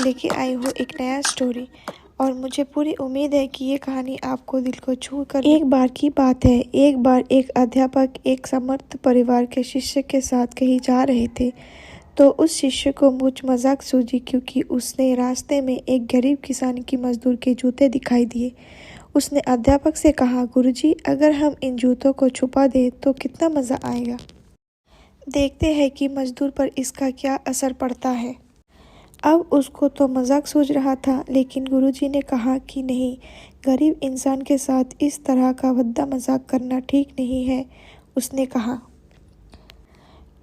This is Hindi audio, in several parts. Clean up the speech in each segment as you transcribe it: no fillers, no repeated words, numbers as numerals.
लेके आई हूँ एक नया स्टोरी और मुझे पूरी उम्मीद है कि ये कहानी आपको दिल को छू कर। एक बार की बात है, एक बार एक अध्यापक एक समर्थ परिवार के शिष्य के साथ कहीं जा रहे थे। तो उस शिष्य को कुछ मजाक सूझी क्योंकि उसने रास्ते में एक गरीब किसान की मजदूर के जूते दिखाई दिए। उसने अध्यापक से कहा, गुरुजी, अगर हम इन जूतों को छुपा दें तो कितना मज़ा आएगा। देखते हैं कि मजदूर पर इसका क्या असर पड़ता है। अब उसको तो मजाक सूझ रहा था, लेकिन गुरुजी ने कहा कि नहीं, गरीब इंसान के साथ इस तरह का भद्दा मजाक करना ठीक नहीं है। उसने कहा,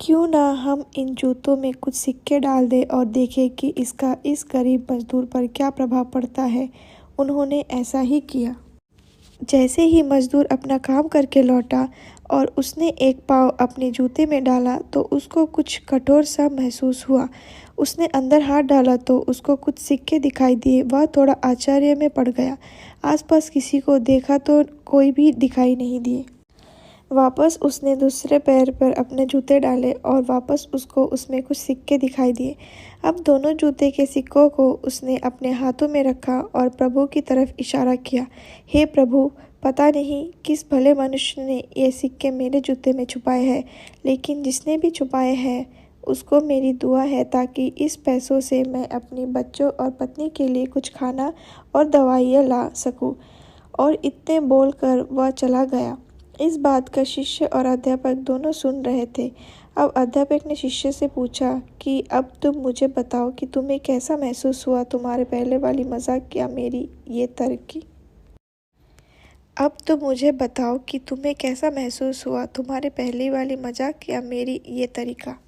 क्यों ना हम इन जूतों में कुछ सिक्के डाल दें और देखें कि इसका इस गरीब मजदूर पर क्या प्रभाव पड़ता है। उन्होंने ऐसा ही किया। जैसे ही मजदूर अपना काम करके लौटा और उसने एक पाँव अपने जूते में डाला तो उसको कुछ कठोर सा महसूस हुआ। उसने अंदर हाथ डाला तो उसको कुछ सिक्के दिखाई दिए। वह थोड़ा आश्चर्य में पड़ गया। आसपास किसी को देखा तो कोई भी दिखाई नहीं दिए। वापस उसने दूसरे पैर पर अपने जूते डाले और वापस उसको उसमें कुछ सिक्के दिखाई दिए। अब दोनों जूते के सिक्कों को उसने अपने हाथों में रखा और प्रभु की तरफ इशारा किया। हे प्रभु, पता नहीं किस भले मनुष्य ने ये सिक्के मेरे जूते में छुपाए हैं, लेकिन जिसने भी छुपाए हैं उसको मेरी दुआ है ताकि इस पैसों से मैं अपने बच्चों और पत्नी के लिए कुछ खाना और दवाइयाँ ला सकूं। और इतने बोलकर वह चला गया। इस बात का शिष्य और अध्यापक दोनों सुन रहे थे। अब अध्यापक ने शिष्य से पूछा कि अब तुम मुझे बताओ कि तुम्हें कैसा महसूस हुआ, तुम्हारे पहले वाली मजाक या मेरी ये तरक्की। अब तुम मुझे बताओ कि तुम्हें कैसा महसूस हुआ, तुम्हारे पहले वाली मजाक या मेरी ये तरीका।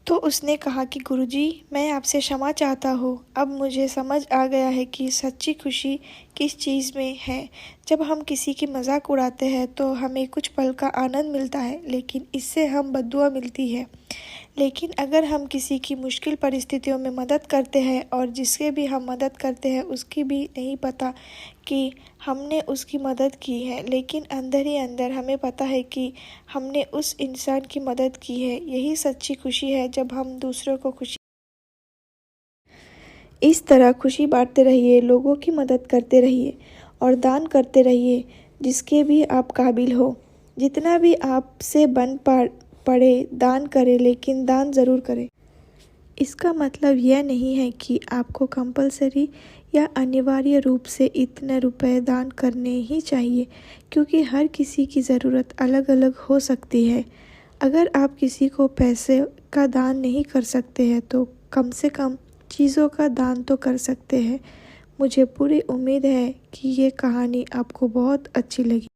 तो उसने कहा कि गुरुजी, मैं आपसे क्षमा चाहता हूँ। अब मुझे समझ आ गया है कि सच्ची खुशी किस चीज़ में है। जब हम किसी की मजाक उड़ाते हैं तो हमें कुछ पल का आनंद मिलता है, लेकिन इससे हम बद्दुआ मिलती है। लेकिन अगर हम किसी की मुश्किल परिस्थितियों में मदद करते हैं और जिसके भी हम मदद करते हैं उसकी भी नहीं पता कि हमने उसकी मदद की है, लेकिन अंदर ही अंदर हमें पता है कि हमने उस इंसान की मदद की है। यही सच्ची खुशी है, जब हम दूसरों को खुशी। इस तरह खुशी बांटते रहिए, लोगों की मदद करते रहिए और दान करते रहिए जिसके भी आप काबिल हो। जितना भी आपसे बन पड़े दान करें, लेकिन दान ज़रूर करें। इसका मतलब यह नहीं है कि आपको कंपलसरी या अनिवार्य रूप से इतने रुपए दान करने ही चाहिए, क्योंकि हर किसी की ज़रूरत अलग अलग हो सकती है। अगर आप किसी को पैसे का दान नहीं कर सकते हैं तो कम से कम चीज़ों का दान तो कर सकते हैं। मुझे पूरी उम्मीद है कि ये कहानी आपको बहुत अच्छी लगी।